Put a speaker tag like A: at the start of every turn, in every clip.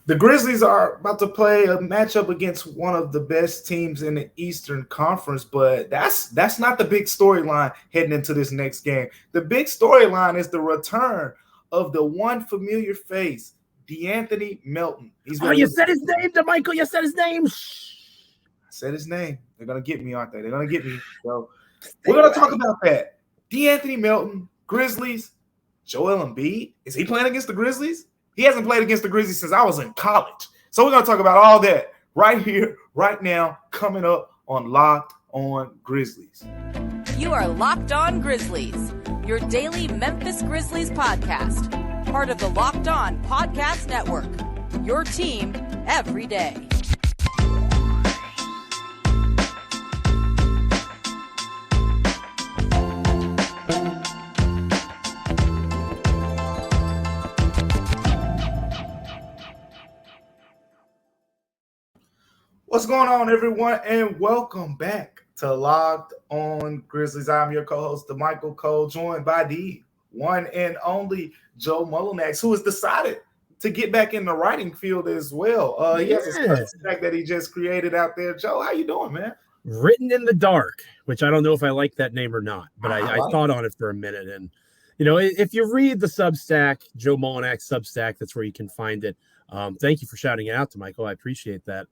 A: The Grizzlies are about to play a matchup against one of the best teams in the Eastern Conference, but that's not the big storyline heading into this next game. The big storyline is the return of the one familiar face, De'Anthony Melton.
B: He's you said his name, Damichael. You said his name.
A: I said his name. They're gonna get me, aren't they? They're gonna get me. So we're gonna talk about that. De'Anthony Melton, Grizzlies. Joel Embiid, is he playing against the Grizzlies? He hasn't played against the Grizzlies since I was in college. So we're going to talk about all that right here, right now, coming up on Locked On Grizzlies.
C: You are Locked On Grizzlies, your daily Memphis Grizzlies podcast. Part of the Locked On Podcast Network, your team every day.
A: What's going on, everyone, and welcome back to Locked On Grizzlies. I'm your co-host, Damichael Cole, joined by the one and only Joel Mullinax, who has decided to get back in the writing field as well. He has a Substack that he just created out there. Joe, how you doing, man?
B: Written in the Dark, which I don't know if I like that name or not, but I thought on it for a minute. And, you know, if you read the Substack, Joe Mullinax Substack, that's where you can find it. Thank you for shouting it out to Michael. I appreciate that.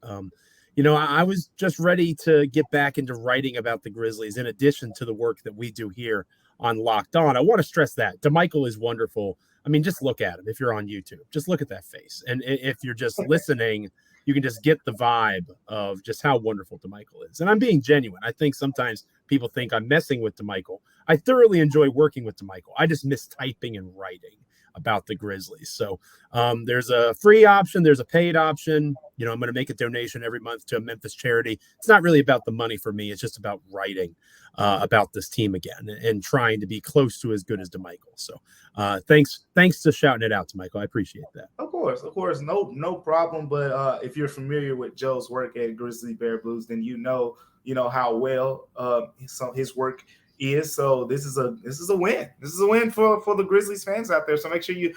B: You know, I was just ready to get back into writing about the Grizzlies in addition to the work that we do here on Locked On. I want to stress that Damichael is wonderful. I mean, just look at him if you're on YouTube. Just look at that face. And if you're just listening, you can just get the vibe of just how wonderful Damichael is. And I'm being genuine. I think sometimes people think I'm messing with Damichael. I thoroughly enjoy working with Damichael. I just miss typing and writing about the Grizzlies. So there's a free option. There's a paid option. You know, I'm going to make a donation every month to a Memphis charity. It's not really about the money for me. It's just about writing about this team again and trying to be close to as good as Damichael. So thanks to shouting it out to Michael. I appreciate that.
A: Of course. No problem. But if you're familiar with Joe's work at Grizzly Bear Blues, then you know how well his work is. So this is a win. This is a win for the Grizzlies fans out there. So make sure you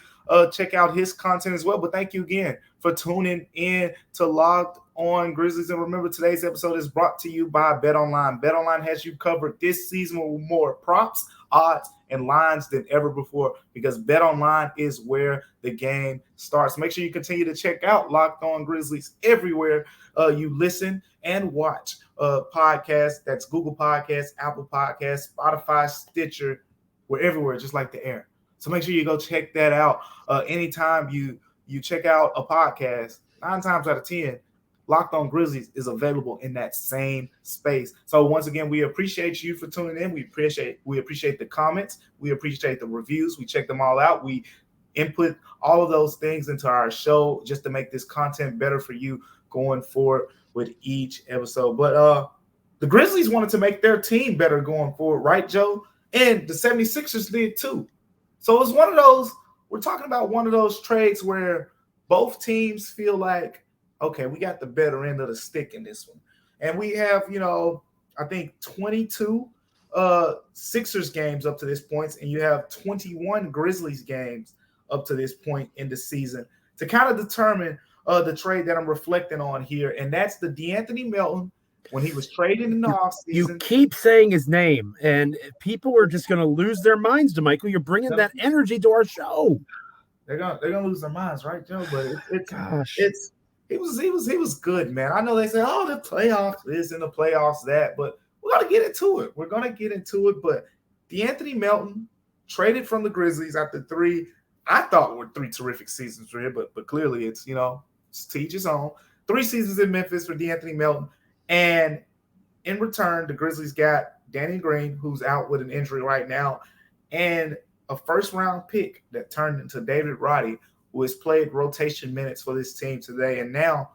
A: check out his content as well. But thank you again for tuning in to Locked On Grizzlies. And remember, today's episode is brought to you by BetOnline. BetOnline has you covered this season with more props, odds, and lines than ever before, because BetOnline is where the game starts. Make sure you continue to check out Locked On Grizzlies everywhere you listen and watch podcasts. That's Google Podcasts, Apple Podcasts, Spotify, Stitcher. We're everywhere, just like the air. So make sure you go check that out. Anytime you check out a podcast, 9 times out of 10, Locked On Grizzlies is available in that same space. So once again, we appreciate you for tuning in. We appreciate the comments. We appreciate the reviews. We check them all out. We input all of those things into our show just to make this content better for you going forward with each episode. But the Grizzlies wanted to make their team better going forward, right, Joe? And the 76ers did too. So it's one of those, we're talking about one of those trades where both teams feel like, okay, we got the better end of the stick in this one. And we have, I think 22 Sixers games up to this point, and you have 21 Grizzlies games up to this point in the season to kind of determine the trade that I'm reflecting on here. And that's the De'Anthony Melton when he was traded in the offseason.
B: You keep saying his name, and people are just going to lose their minds, Damichael. You're bringing that energy to our show.
A: They're gonna lose their minds, right, Joe? But he was good, man. I know they say, oh, the playoffs this and the playoffs that, but we're gonna get into it. But De'Anthony Melton traded from the Grizzlies after 3. I thought were 3 terrific seasons for him, but clearly it's to each his own. 3 seasons in Memphis for De'Anthony Melton, and in return, the Grizzlies got Danny Green, who's out with an injury right now, and a first-round pick that turned into David Roddy, who has played rotation minutes for this team today. And now,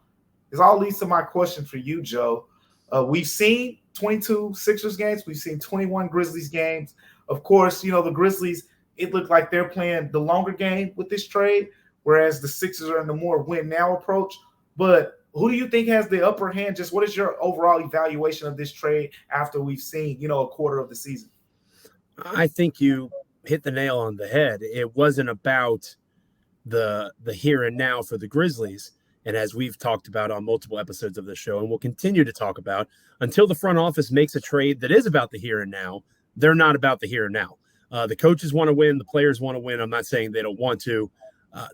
A: this all leads to my question for you, Joe. We've seen 22 Sixers games. We've seen 21 Grizzlies games. Of course, the Grizzlies, it looked like they're playing the longer game with this trade, whereas the Sixers are in the more win-now approach. But who do you think has the upper hand? Just what is your overall evaluation of this trade after we've seen, a quarter of the season?
B: I think you hit the nail on the head. It wasn't about the here and now for the Grizzlies. and as we've talked about on multiple episodes of the show, and we'll continue to talk about, until the front office makes a trade that is about the here and now, they're not about the here and now. The coaches want to win. The players want to win. I'm not saying they don't want to.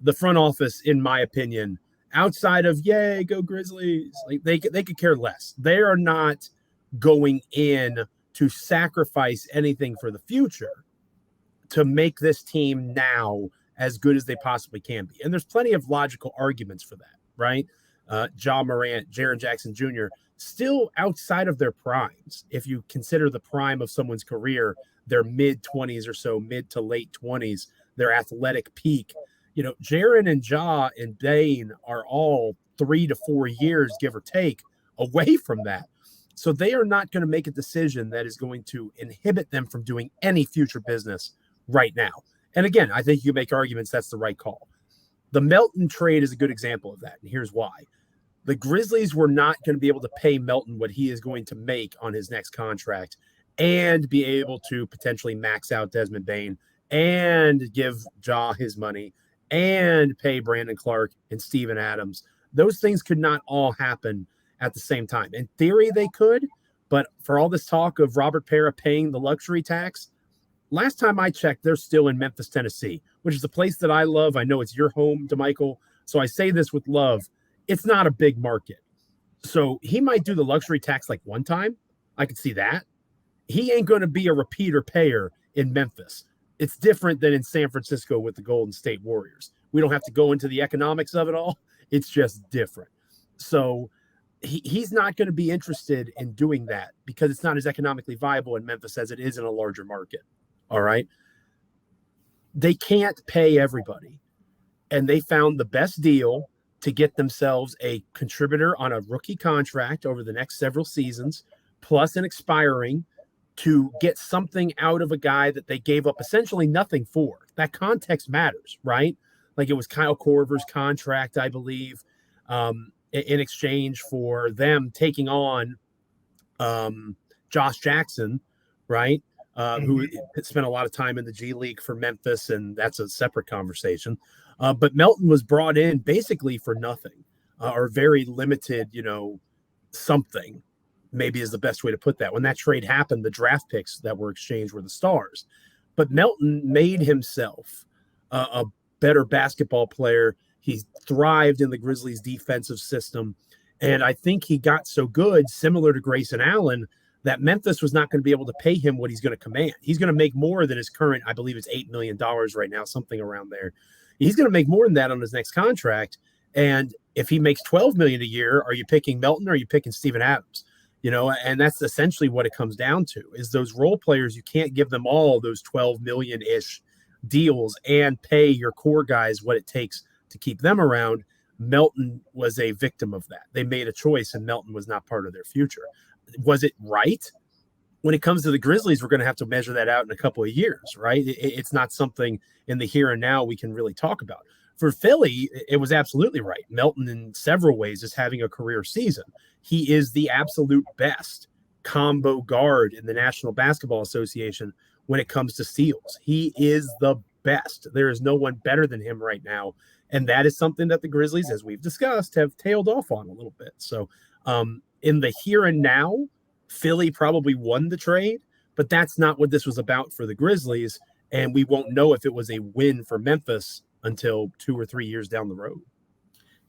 B: The front office, in my opinion, outside of yay, go Grizzlies, like they could care less. They are not going in to sacrifice anything for the future to make this team now as good as they possibly can be. And there's plenty of logical arguments for that, right? Ja Morant, Jaren Jackson Jr., still outside of their primes. If you consider the prime of someone's career, their mid-20s or so, mid to late 20s, their athletic peak. You know, Jaren and Ja and Dane are all 3 to 4 years, give or take, away from that. So they are not going to make a decision that is going to inhibit them from doing any future business right now. And again, I think you make arguments that's the right call. The Melton trade is a good example of that, and here's why. The Grizzlies were not going to be able to pay Melton what he is going to make on his next contract and be able to potentially max out Desmond Bane and give Ja his money and pay Brandon Clark and Steven Adams. Those things could not all happen at the same time. In theory, they could, but for all this talk of Robert Parra paying the luxury tax, last time I checked, they're still in Memphis, Tennessee, which is a place that I love. I know it's your home, Damichael, so I say this with love. It's not a big market. So he might do the luxury tax like one time. I could see that. He ain't going to be a repeater payer in Memphis. It's different than in San Francisco with the Golden State Warriors. We don't have to go into the economics of it all. It's just different. So he's not going to be interested in doing that because it's not as economically viable in Memphis as it is in a larger market. All right. They can't pay everybody. And they found the best deal to get themselves a contributor on a rookie contract over the next several seasons, plus an expiring, to get something out of a guy that they gave up essentially nothing for. That context matters, right? Like it was Kyle Korver's contract, I believe, in exchange for them taking on Josh Jackson, right? Who spent a lot of time in the G League for Memphis, and that's a separate conversation. But Melton was brought in basically for nothing, or very limited, something, maybe is the best way to put that. When that trade happened, the draft picks that were exchanged were the stars. But Melton made himself a better basketball player. He thrived in the Grizzlies' defensive system. And I think he got so good, similar to Grayson Allen, that Memphis was not going to be able to pay him what he's going to command. He's going to make more than his current, I believe it's $8 million right now, something around there. He's going to make more than that on his next contract. And if he makes $12 million a year, are you picking Melton or are you picking Steven Adams? And that's essentially what it comes down to is those role players. You can't give them all those 12 million-ish deals and pay your core guys what it takes to keep them around. Melton was a victim of that. They made a choice and Melton was not part of their future. Was it right? When it comes to the Grizzlies, we're going to have to measure that out in a couple of years, right? It's not something in the here and now we can really talk about. For Philly, it was absolutely right. Melton, in several ways, is having a career season. He is the absolute best combo guard in the National Basketball Association when it comes to steals. He is the best. There is no one better than him right now. And that is something that the Grizzlies, as we've discussed, have tailed off on a little bit. So in the here and now, Philly probably won the trade, but that's not what this was about for the Grizzlies. And we won't know if it was a win for Memphis until 2 or 3 years down the road.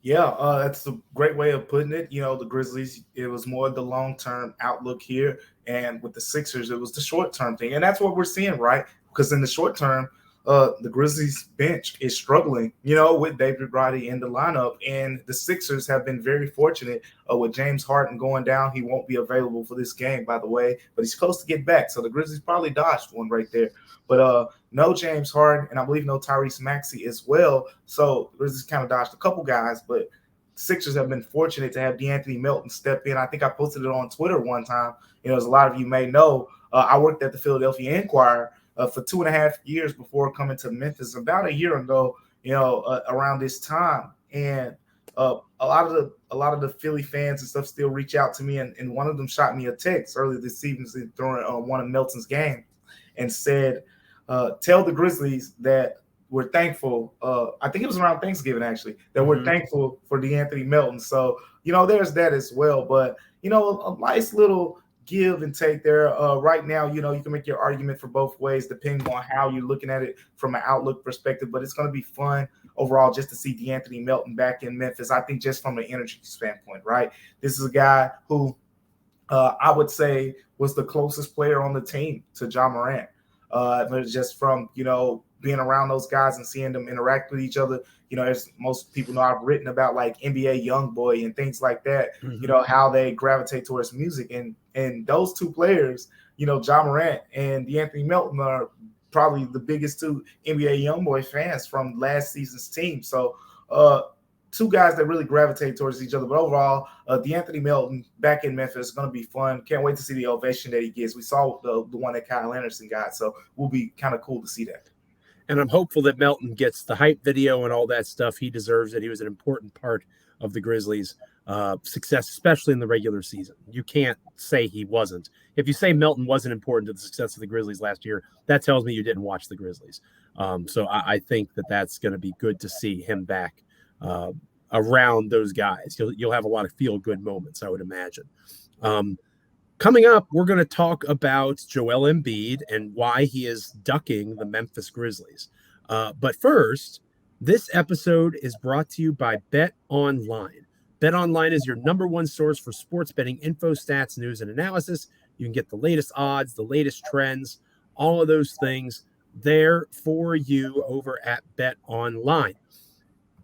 A: Yeah, that's a great way of putting it. The Grizzlies, it was more the long-term outlook here. And with the Sixers, it was the short-term thing. And that's what we're seeing, right? Because in the short term, the Grizzlies bench is struggling, with David Roddy in the lineup. And the Sixers have been very fortunate with James Harden going down. He won't be available for this game, by the way, but he's close to get back. So the Grizzlies probably dodged one right there. But no James Harden, and I believe no Tyrese Maxey as well. So the Grizzlies kind of dodged a couple guys, but the Sixers have been fortunate to have De'Anthony Melton step in. I think I posted it on Twitter one time. As a lot of you may know, I worked at the Philadelphia Inquirer for 2.5 years before coming to Memphis. About a year ago, around this time, and a lot of the Philly fans and stuff still reach out to me, and one of them shot me a text earlier this evening during one of Melton's games and said, "Tell the Grizzlies that we're thankful. I think it was around Thanksgiving actually that we're thankful for De'Anthony Melton. So there's that as well. But a nice little give and take there. Right now, you can make your argument for both ways depending on how you're looking at it from an outlook perspective. But it's going to be fun overall just to see De'Anthony Melton back in Memphis. I think just from an energy standpoint, right? This is a guy who I would say was the closest player on the team to Ja Morant. Just from being around those guys and seeing them interact with each other. As most people know, I've written about like NBA Youngboy and things like that, how they gravitate towards music. And those two players, Ja Morant and De'Anthony Melton are probably the biggest two NBA Youngboy fans from last season's team. So two guys that really gravitate towards each other. But overall, De'Anthony Melton back in Memphis is going to be fun. Can't wait to see the ovation that he gets. We saw the one that Kyle Anderson got, so we'll be kind of cool to see that.
B: And I'm hopeful that Melton gets the hype video and all that stuff. He deserves it. He was an important part of the Grizzlies' success, especially in the regular season. You can't say he wasn't. If you say Melton wasn't important to the success of the Grizzlies last year, that tells me you didn't watch the Grizzlies. So I think that's going to be good to see him back around those guys. You'll have a lot of feel-good moments, I would imagine. Coming up, we're going to talk about Joel Embiid and why he is ducking the Memphis Grizzlies. But first, this episode is brought to you by BetOnline. BetOnline is your number one source for sports betting info, stats, news, and analysis. You can get the latest odds, the latest trends, all of those things there for you over at BetOnline.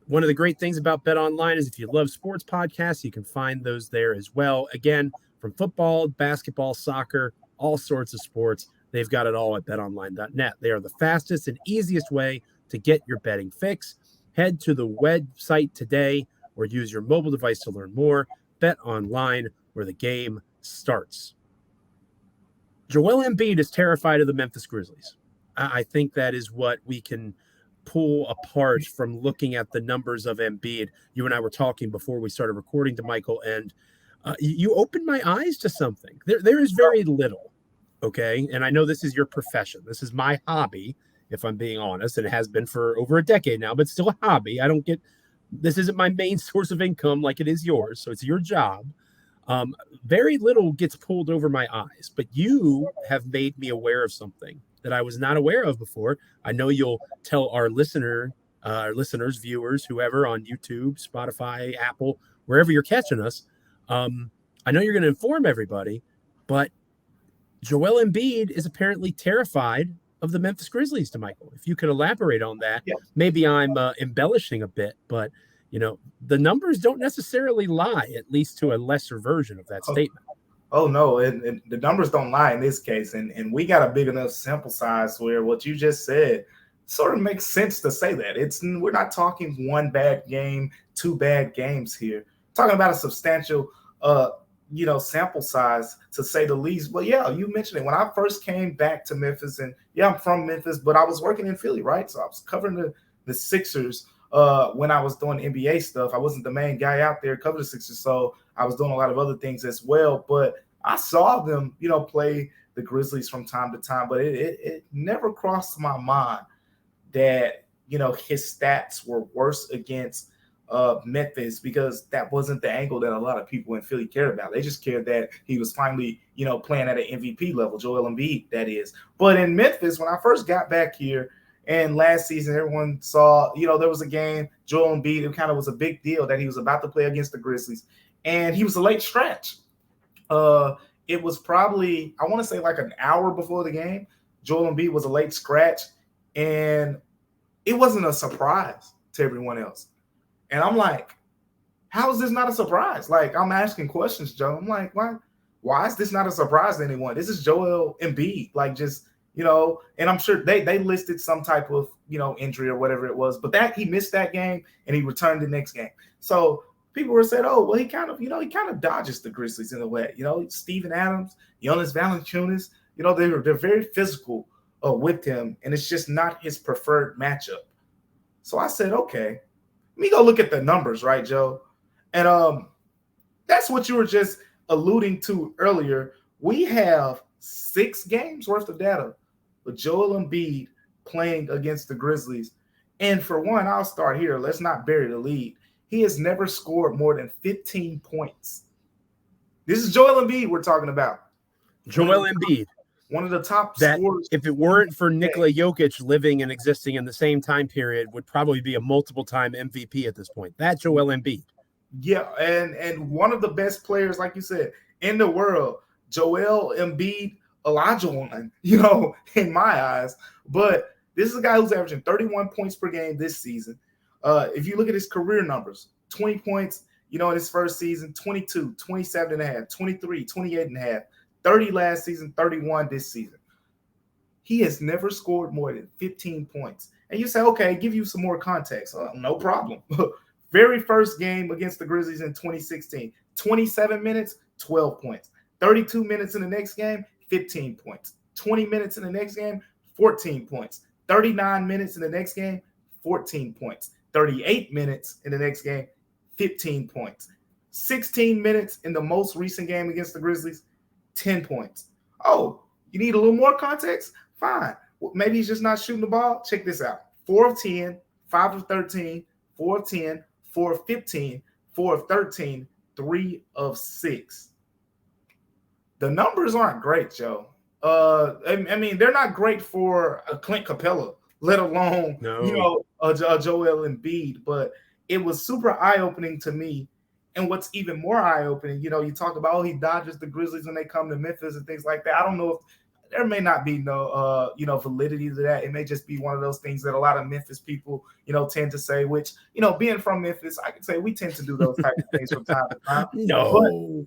B: One of the great things about BetOnline is if you love sports podcasts, you can find those there as well. Again, from football, basketball, soccer, all sorts of sports, they've got it all at betonline.net. They are the fastest and easiest way to get your betting fix. Head to the website today or use your mobile device to learn more. BetOnline, where the game starts. Joel Embiid is terrified of the Memphis Grizzlies. I think that is what we can pull apart from looking at the numbers of Embiid. You and I were talking before we started recording, Damichael, and you opened my eyes to something. There is very little, okay? And I know this is your profession. This is my hobby, if I'm being honest, and it has been for over a decade now, but still a hobby. This isn't my main source of income like it is yours, so it's your job. Very little gets pulled over my eyes, but you have made me aware of something that I was not aware of before. I know you'll tell our listeners, viewers, whoever on YouTube, Spotify, Apple, wherever you're catching us. I know you're going to inform everybody, but Joel Embiid is apparently terrified of the Memphis Grizzlies, Damichael. If you could elaborate on that, Maybe I'm embellishing a bit, but the numbers don't necessarily lie, at least to a lesser version of that statement.
A: Oh no, and the numbers don't lie in this case, and we got a big enough sample size where what you just said sort of makes sense to say that. We're not talking one bad game, two bad games here. Talking about a substantial, sample size to say the least. But yeah, you mentioned it. When I first came back to Memphis, and I'm from Memphis, but I was working in Philly, right? So I was covering the Sixers when I was doing NBA stuff. I wasn't the main guy out there covering the Sixers, so I was doing a lot of other things as well. But I saw them, play the Grizzlies from time to time, but it never crossed my mind that, his stats were worse against Memphis, because that wasn't the angle that a lot of people in Philly cared about. They just cared that he was finally, playing at an MVP level, Joel Embiid, that is. But in Memphis, when I first got back here and last season, everyone saw, there was a game, Joel Embiid, it kind of was a big deal that he was about to play against the Grizzlies, and he was a late scratch. It was probably, I want to say like an hour before the game, Joel Embiid was a late scratch, and it wasn't a surprise to everyone else. And I'm like, how is this not a surprise? Like, I'm asking questions, Joe. I'm like, why is this not a surprise to anyone? This is Joel Embiid. Like, just, and I'm sure they listed some type of, injury or whatever it was, but that he missed that game and he returned the next game. So people were saying, oh, well, he kind of dodges the Grizzlies in a way. Steven Adams, Jonas Valanciunas, they're very physical with him, and it's just not his preferred matchup. So I said, okay, let me go look at the numbers, right, Joe? And that's what you were just alluding to earlier. We have 6 games worth of data with Joel Embiid playing against the Grizzlies. And for one, I'll start here. Let's not bury the lead. He has never scored more than 15 points. This is Joel Embiid we're talking about.
B: Joel Embiid.
A: One of the top
B: That,
A: scorers.
B: if it weren't for Nikola Jokic living and existing in the same time period, would probably be a multiple-time MVP at this point. That's Joel Embiid.
A: Yeah, and one of the best players, like you said, in the world, Joel Embiid, Elijah one, in my eyes. But this is a guy who's averaging 31 points per game this season. If you look at his career numbers, 20 points, in his first season, 22, 27 and a half, 23, 28 and a half, 30 last season, 31 this season. He has never scored more than 15 points. And you say, okay, give you some more context. No problem. Very first game against the Grizzlies in 2016, 27 minutes, 12 points. 32 minutes in the next game, 15 points. 20 minutes in the next game, 14 points. 39 minutes in the next game, 14 points. 38 minutes in the next game, 15 points. 16 minutes in the most recent game against the Grizzlies, 10 points. Oh, you need a little more context? Fine. Maybe he's just not shooting the ball. Check this out. 4 of 10, 5 of 13, 4 of 10, 4 of 15, 4 of 13, 3 of 6. The numbers aren't great, Joe. I mean, they're not great for a Clint Capella, let alone, a Joel Embiid. But it was super eye-opening to me. And what's even more eye-opening, you talk about, he dodges the Grizzlies when they come to Memphis and things like that. I don't know if there may not be no, validity to that. It may just be one of those things that a lot of Memphis people, tend to say, which, being from Memphis, I can say we tend to do those types of things from time to time.
B: No.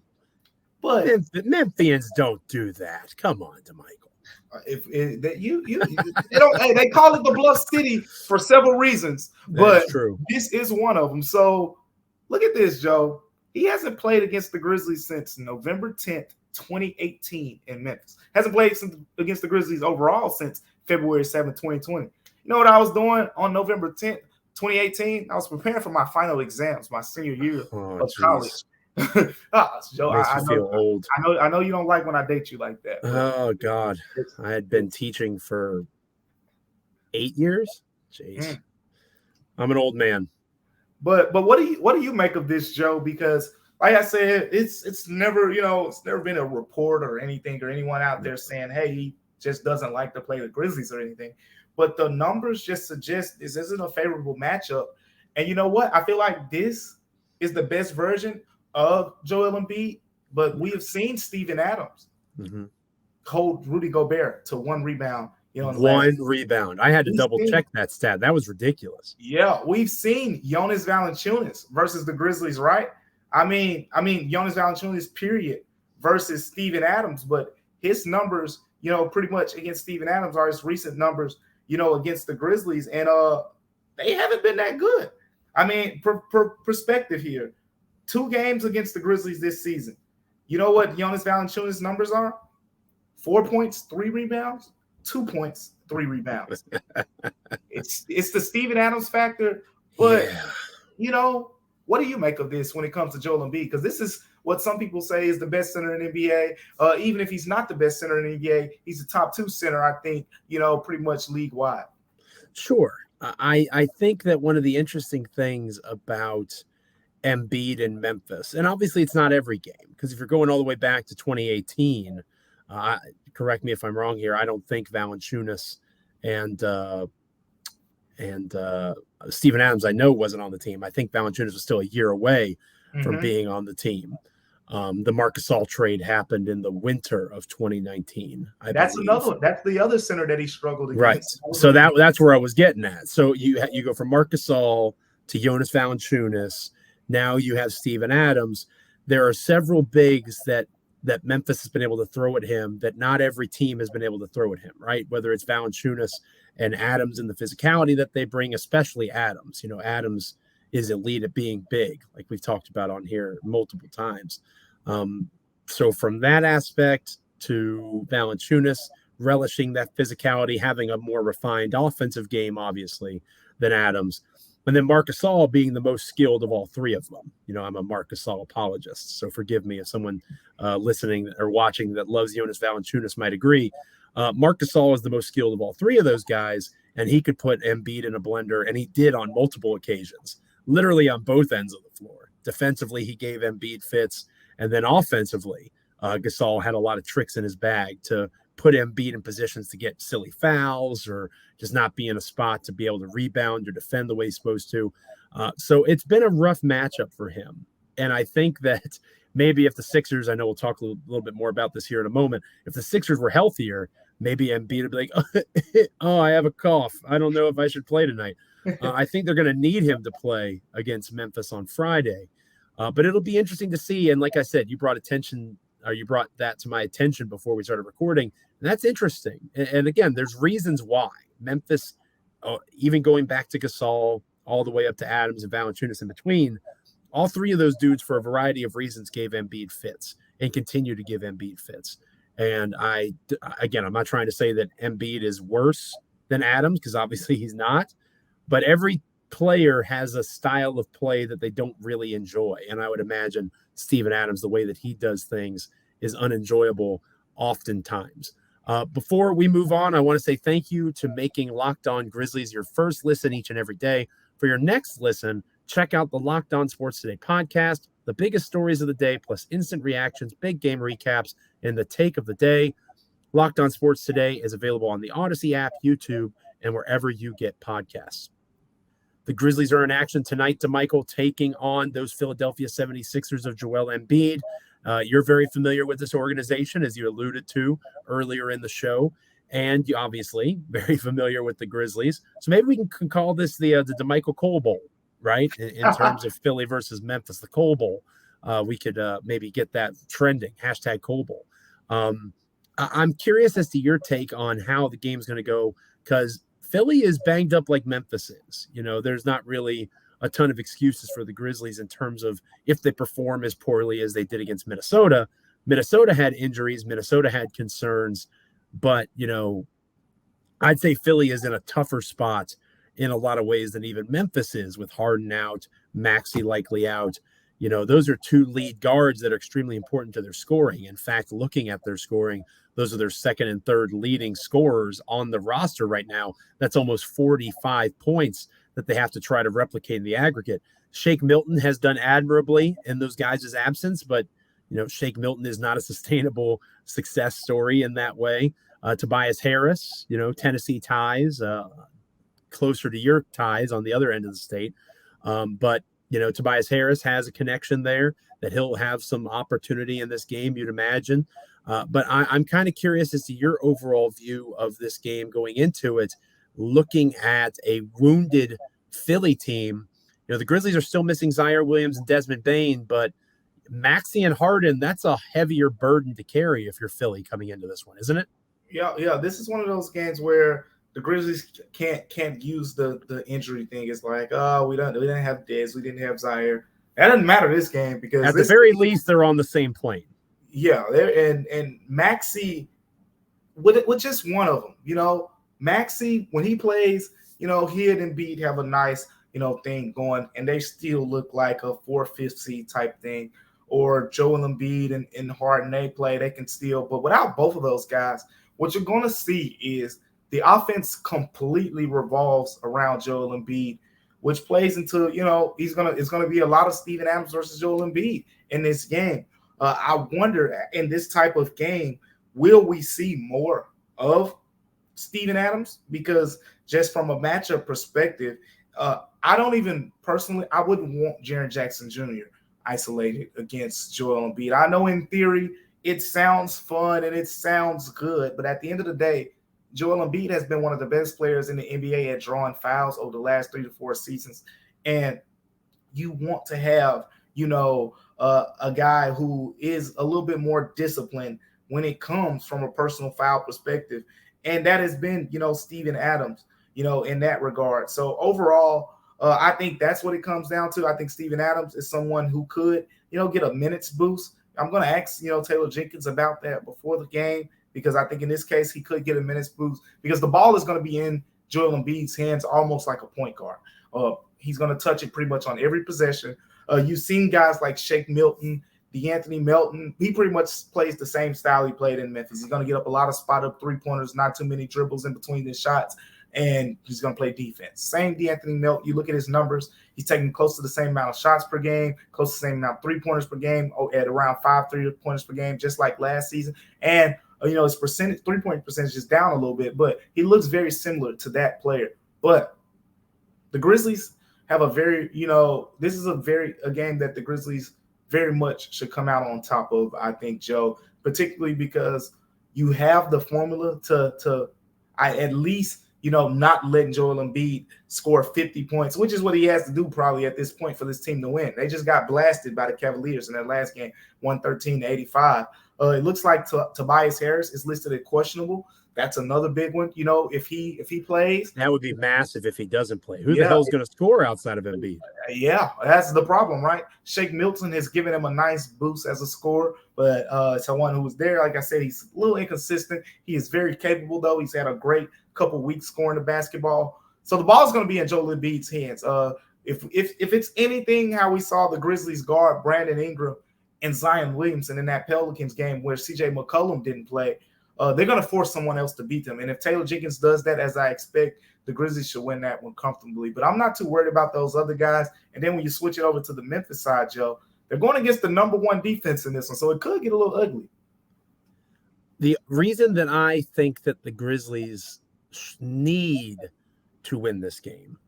A: But
B: Memphians don't do that. Come on, Damichael.
A: They call it the Bluff City for several reasons, but this is one of them. So look at this, Joe. He hasn't played against the Grizzlies since November 10th, 2018 in Memphis. Hasn't played against the Grizzlies overall since February 7th, 2020. You know what I was doing on November 10th, 2018? I was preparing for my final exams, my senior year of college. Joe, I
B: feel old.
A: I know you don't like when I date you like that.
B: Oh God, I had been teaching for 8 years. Jeez, I'm an old man.
A: But what do you make of this, Joe? Because like I said, it's never been a report or anything or anyone out there saying, hey, he just doesn't like to play the Grizzlies or anything. But the numbers just suggest this isn't a favorable matchup. And you know what? I feel like this is the best version of Joel Embiid, but we have seen Steven Adams hold Rudy Gobert to 1 rebound.
B: One rebound. I had to double check that stat. That was ridiculous.
A: Yeah, we've seen Jonas Valanciunas versus the Grizzlies, right? I mean Jonas Valanciunas period versus Steven Adams, but his numbers, pretty much against Steven Adams are his recent numbers, against the Grizzlies, and they haven't been that good. I mean, perspective here. 2 games against the Grizzlies this season. You know what Jonas Valanciunas' numbers are? 4 points, 3 rebounds, 2 points, 3 rebounds. It's the Steven Adams factor. But, what do you make of this when it comes to Joel Embiid? Because this is what some people say is the best center in the NBA. Even if he's not the best center in the NBA, he's the top 2 center, I think, pretty much league-wide.
B: Sure. I think that one of the interesting things about Embiid in Memphis, and obviously it's not every game, because if you're going all the way back to 2018, correct me if I'm wrong here, I don't think Valanciunas and Steven Adams, I know, wasn't on the team. I think Valanciunas was still a year away from being on the team. The Marc Gasol trade happened in the winter of 2019.
A: That's another one. That's the other center that he struggled against.
B: Right. So that's where I was getting at. So you go from Marc Gasol to Jonas Valanciunas. Now you have Steven Adams. There are several bigs that Memphis has been able to throw at him that not every team has been able to throw at him, right? Whether it's Valanciunas and Adams and the physicality that they bring, especially Adams. Adams is elite at being big, like we've talked about on here multiple times. So from that aspect to Valanciunas relishing that physicality, having a more refined offensive game, obviously, than Adams. And then Marc Gasol being the most skilled of all 3 of them. I'm a Marc Gasol apologist, so forgive me if someone listening or watching that loves Jonas Valanciunas might agree. Marc Gasol is the most skilled of all 3 of those guys, and he could put Embiid in a blender, and he did on multiple occasions, literally on both ends of the floor. Defensively, he gave Embiid fits, and then offensively, Gasol had a lot of tricks in his bag to put Embiid in positions to get silly fouls or just not be in a spot to be able to rebound or defend the way he's supposed to. So it's been a rough matchup for him. And I think that maybe if the Sixers, I know we'll talk a little bit more about this here in a moment, if the Sixers were healthier, maybe Embiid would be like, oh, I have a cough. I don't know if I should play tonight. I think they're going to need him to play against Memphis on Friday. But it'll be interesting to see. And like I said, you brought that to my attention before we started recording. And that's interesting. And again, there's reasons why Memphis, even going back to Gasol all the way up to Adams and Valanciunas in between, all three of those dudes, for a variety of reasons, gave Embiid fits and continue to give Embiid fits. And I'm not trying to say that Embiid is worse than Adams, because obviously he's not. But every player has a style of play that they don't really enjoy. And I would imagine Steven Adams, the way that he does things, is unenjoyable oftentimes. Before we move on, I want to say thank you to making Locked On Grizzlies your first listen each and every day. For your next listen, check out the Locked On Sports Today podcast, the biggest stories of the day, plus instant reactions, big game recaps, and the take of the day. Locked On Sports Today is available on the Odyssey app, YouTube, and wherever you get podcasts. The Grizzlies are in action tonight, Damichael, taking on those Philadelphia 76ers of Joel Embiid. You're very familiar with this organization, as you alluded to earlier in the show, and you obviously very familiar with the Grizzlies. So maybe we can call this the Damichael Cole Bowl, right? In terms of Philly versus Memphis, the Cole Bowl. We could maybe get that trending, hashtag Cole Bowl. I'm curious as to your take on how the game's going to go, because Philly is banged up like Memphis is. You know, there's not really a ton of excuses for the Grizzlies in terms of if they perform as poorly as they did against Minnesota. Minnesota had injuries. Minnesota had concerns. But, you know, I'd say Philly is in a tougher spot in a lot of ways than even Memphis is, with Harden out, Maxey likely out. You know, those are two lead guards that are extremely important to their scoring. In fact, looking at their scoring, those are their second and third leading scorers on the roster right now. That's almost 45 points that they have to try to replicate in the aggregate. Shake Milton has done admirably in those guys' absence, but, you know, Shake Milton is not a sustainable success story in that way. Tobias Harris, you know, Tennessee ties, closer to your ties on the other end of the state. But, you know, Tobias Harris has a connection there that he'll have some opportunity in this game, you'd imagine. But I'm kind of curious as to your overall view of this game going into it, looking at a wounded Philly team. You know, the Grizzlies are still missing Zaire Williams and Desmond Bane, but Maxey and Harden, that's a heavier burden to carry if you're Philly coming into this one, isn't it?
A: Yeah. This is one of those games where the Grizzlies can't use the injury thing. It's like, we didn't have Dez, we didn't have Zaire. That doesn't matter this game, because
B: at the very least they're on the same plane.
A: Yeah, and Maxey with just one of them, you know, Maxey when he plays, you know, he and Embiid have a nice, you know, thing going, and they still look like a 4th, 5th seed type thing. Or Joel Embiid and Harden, they can still, but without both of those guys, what you're going to see is the offense completely revolves around Joel Embiid, which plays into, you know, it's going to be a lot of Steven Adams versus Joel Embiid in this game. I wonder, in this type of game, will we see more of Steven Adams? Because just from a matchup perspective, I wouldn't want Jaren Jackson Jr. isolated against Joel Embiid. I know in theory it sounds fun and it sounds good, but at the end of the day, Joel Embiid has been one of the best players in the NBA at drawing fouls over the last 3 to 4 seasons. And you want to have, you know, a guy who is a little bit more disciplined when it comes from a personal foul perspective. And that has been, you know, Steven Adams, you know, in that regard. So overall, I think that's what it comes down to. I think Steven Adams is someone who could, you know, get a minutes boost. I'm going to ask, you know, Taylor Jenkins about that before the game, because I think in this case he could get a minutes boost because the ball is going to be in Joel Embiid's hands almost like a point guard. He's going to touch it pretty much on every possession. You've seen guys like Shake Milton, De'Anthony Melton. He pretty much plays the same style he played in Memphis. He's going to get up a lot of spot-up three-pointers, not too many dribbles in between his shots. and he's going to play defense. Same De'Anthony Melton. You look at his numbers, he's taking close to the same amount of shots per game, close to the same amount of three-pointers per game, at around 5 3-pointers per game, just like last season. And, his percentage, three-point percentage is down a little bit, but he looks very similar to that player. But the Grizzlies have a very, this is a game that the Grizzlies very much should come out on top of, I think, Joe, particularly because you have the formula to at least, not letting Joel Embiid score 50 points, which is what he has to do probably at this point for this team to win. They just got blasted by the Cavaliers in that last game, 113-85. It looks like Tobias Harris is listed as questionable. That's another big one. If he plays,
B: that would be massive if he doesn't play. Who the hell is going to score outside of Embiid?
A: Yeah, that's the problem, right? Shake Milton has given him a nice boost as a scorer, but someone who was there, like I said, he's a little inconsistent. He is very capable, though. He's had a great couple weeks scoring the basketball. So the ball is going to be in Joel Embiid's hands. If it's anything how we saw the Grizzlies guard Brandon Ingram and Zion Williamson in that Pelicans game where CJ McCollum didn't play, they're going to force someone else to beat them. And if Taylor Jenkins does that, as I expect, the Grizzlies should win that one comfortably. But I'm not too worried about those other guys. And then when you switch it over to the Memphis side, Joe, they're going against the number one defense in this one. So it could get a little ugly.
B: The reason that I think that the Grizzlies need to win this game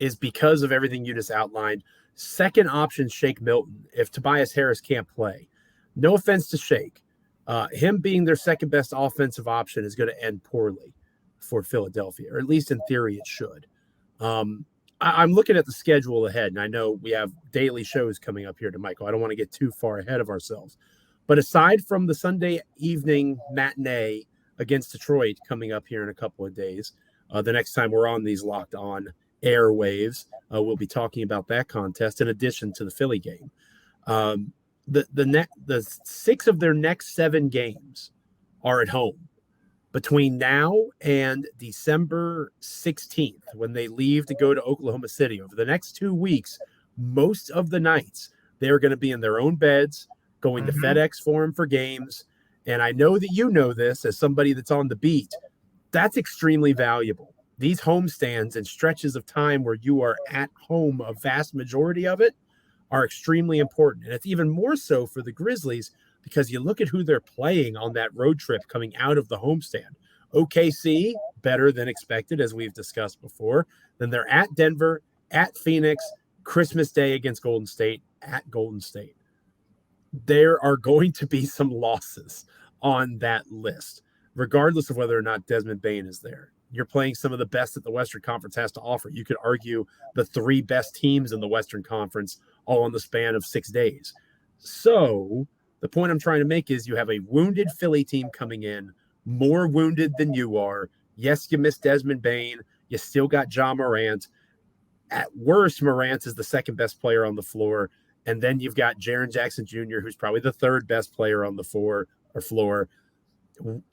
B: is because of everything you just outlined. Second option, Shake Milton, if Tobias Harris can't play. No offense to Shake. Him being their second best offensive option is going to end poorly for Philadelphia, or at least in theory it should. I'm looking at the schedule ahead, and I know we have daily shows coming up here to Michael. I don't want to get too far ahead of ourselves. But aside from the Sunday evening matinee against Detroit coming up here in a couple of days, the next time we're on these Locked On airwaves, we'll be talking about that contest in addition to the Philly game. The 6 of their next 7 games are at home between now and December 16th, when they leave to go to Oklahoma City. Over the next 2 weeks, most of the nights they're going to be in their own beds, going to FedEx Forum for games. And I know that you know this as somebody that's on the beat. That's extremely valuable. These homestands and stretches of time where you are at home, a vast majority of it, are extremely important. And it's even more so for the Grizzlies because you look at who they're playing on that road trip coming out of the homestand. OKC, better than expected, as we've discussed before. Then they're at Denver, at Phoenix, Christmas Day against Golden State, at Golden State. There are going to be some losses on that list, regardless of whether or not Desmond Bane is there. You're playing some of the best that the Western Conference has to offer. You could argue the 3 best teams in the Western Conference all in the span of 6 days. So the point I'm trying to make is you have a wounded Philly team coming in, more wounded than you are. Yes, you missed Desmond Bane. You still got Ja Morant. At worst, Morant is the second best player on the floor. And then you've got Jaren Jackson Jr., who's probably the third best player on the floor.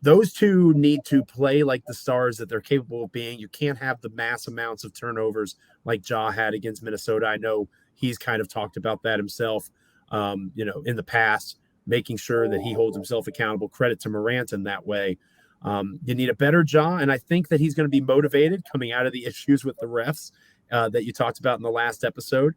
B: Those two need to play like the stars that they're capable of being. You can't have the mass amounts of turnovers like Ja had against Minnesota. I know he's kind of talked about that himself, in the past, making sure that he holds himself accountable. Credit to Morant in that way. You need a better Ja, and I think that he's going to be motivated coming out of the issues with the refs that you talked about in the last episode.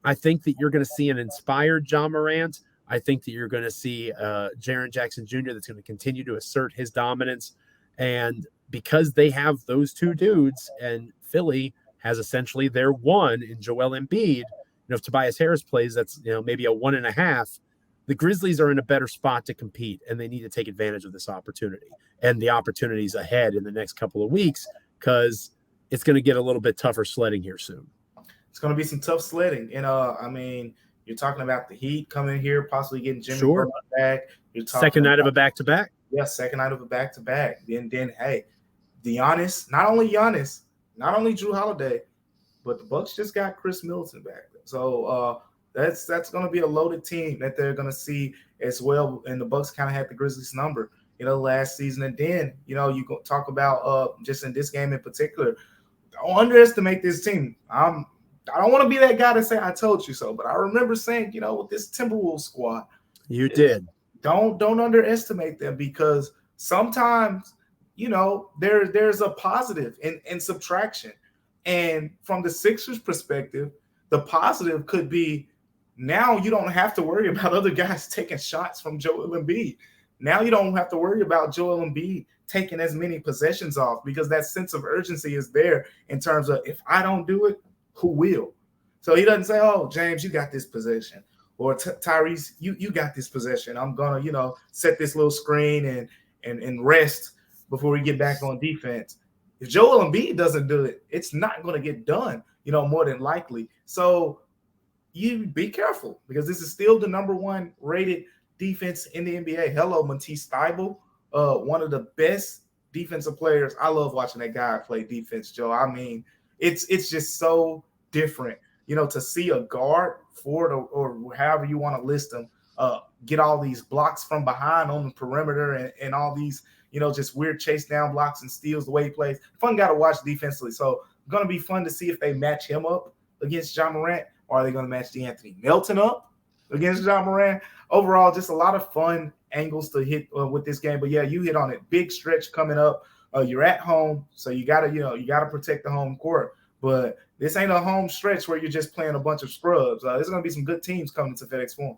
B: I think that you're going to see an inspired Ja Morant. I think that you're going to see Jaren Jackson Jr. that's going to continue to assert his dominance. And because they have those 2 dudes and Philly has essentially their one in Joel Embiid, if Tobias Harris plays, that's maybe a 1.5. The Grizzlies are in a better spot to compete, and they need to take advantage of this opportunity and the opportunities ahead in the next couple of weeks, because it's going to get a little bit tougher sledding here soon.
A: It's going to be some tough sledding. And, you're talking about the Heat coming here, possibly getting Jimmy Butler back. You're talking
B: second night of a back-to-back.
A: Yeah, second night of a back-to-back. Then hey, not only Jrue Holiday, but the Bucks just got Chris Middleton back. So that's going to be a loaded team that they're going to see as well. And the Bucks kind of had the Grizzlies number, last season. And then, you talk about just in this game in particular, don't underestimate this team. I don't want to be that guy to say I told you so, but I remember saying, with this Timberwolves squad,
B: you did.
A: Don't underestimate them, because sometimes there's a positive in subtraction. And from the Sixers perspective, the positive could be now you don't have to worry about other guys taking shots from Joel Embiid. Now you don't have to worry about Joel Embiid taking as many possessions off, because that sense of urgency is there in terms of, if I don't do it, who will? So he doesn't say, oh, James, you got this possession. Or Tyrese, you got this possession. I'm going to, set this little screen and rest before we get back on defense. If Joel Embiid doesn't do it, it's not going to get done, more than likely. So you be careful, because this is still the number one rated defense in the NBA. Hello, Matisse Thybulle, one of the best defensive players. I love watching that guy play defense, Joe. I mean, it's just so different, to see a guard, forward, or however you want to list them, get all these blocks from behind on the perimeter and all these, just weird chase down blocks and steals, the way he plays. Fun guy to watch defensively. So it's going to be fun to see if they match him up against Ja Morant, or are they going to match De'Anthony Melton up against Ja Morant? Overall, just a lot of fun angles to hit with this game. But yeah, you hit on it. Big stretch coming up. You're at home, so you gotta protect the home court. But this ain't a home stretch where you're just playing a bunch of scrubs. There's going to be some good teams coming to FedEx Forum.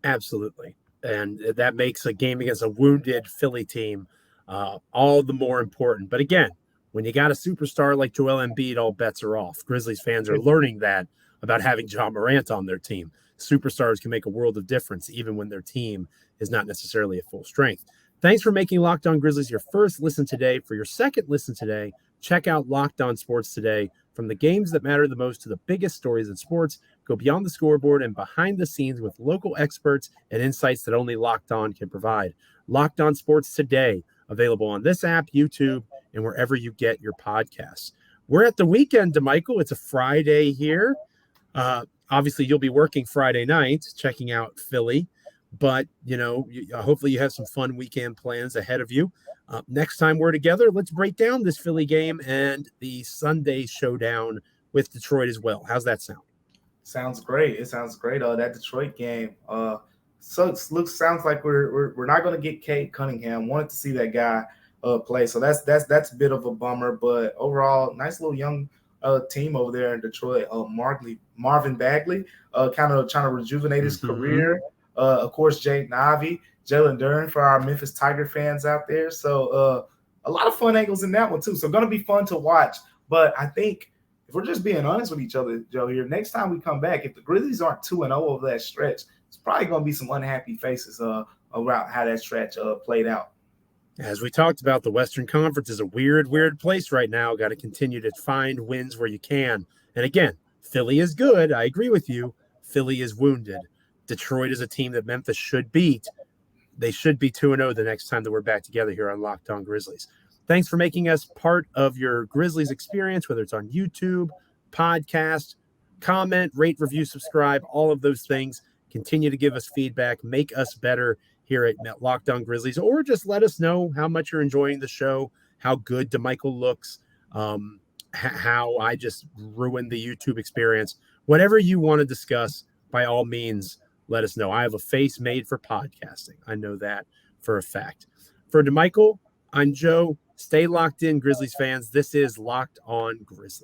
B: Absolutely. And that makes a game against a wounded Philly team all the more important. But again, when you got a superstar like Joel Embiid, all bets are off. Grizzlies fans are learning that about having Ja Morant on their team. Superstars can make a world of difference, even when their team is not necessarily at full strength. Thanks for making Locked On Grizzlies your first listen today. For your second listen today, check out Locked On Sports Today. From the games that matter the most to the biggest stories in sports, go beyond the scoreboard and behind the scenes with local experts and insights that only Locked On can provide. Locked On Sports Today, available on this app, YouTube, and wherever you get your podcasts. We're at the weekend, Damichael. It's a Friday here. Obviously, you'll be working Friday night, checking out Philly. But, hopefully you have some fun weekend plans ahead of you. Next time we're together, let's break down this Philly game and the Sunday showdown with Detroit as well. How's that sound?
A: Sounds great. It sounds great. That Detroit game. Sounds like we're not going to get Cade Cunningham. Wanted to see that guy play. So that's a bit of a bummer. But overall, nice little young team over there in Detroit. Marvin Bagley, kind of trying to rejuvenate his career. Of course, Jaden Ivey, Jalen Duren for our Memphis Tiger fans out there. So a lot of fun angles in that one too. So going to be fun to watch. But I think if we're just being honest with each other, Joe, here, next time we come back, if the Grizzlies aren't 2-0 over that stretch, it's probably going to be some unhappy faces around how that stretch played out.
B: As we talked about, the Western Conference is a weird place right now. Got to continue to find wins where you can. And again, Philly is good. I agree with you. Philly is wounded. Detroit is a team that Memphis should beat. They should be 2-0 the next time that we're back together here on Locked On Grizzlies. Thanks for making us part of your Grizzlies experience, whether it's on YouTube, podcast, comment, rate, review, subscribe, all of those things. Continue to give us feedback, make us better here at Locked On Grizzlies, or just let us know how much you're enjoying the show, how good Damichael looks, how I just ruined the YouTube experience. Whatever you want to discuss, by all means, let us know. I have a face made for podcasting. I know that for a fact. For Damichael, I'm Joe. Stay locked in, Grizzlies fans. This is Locked On Grizzlies.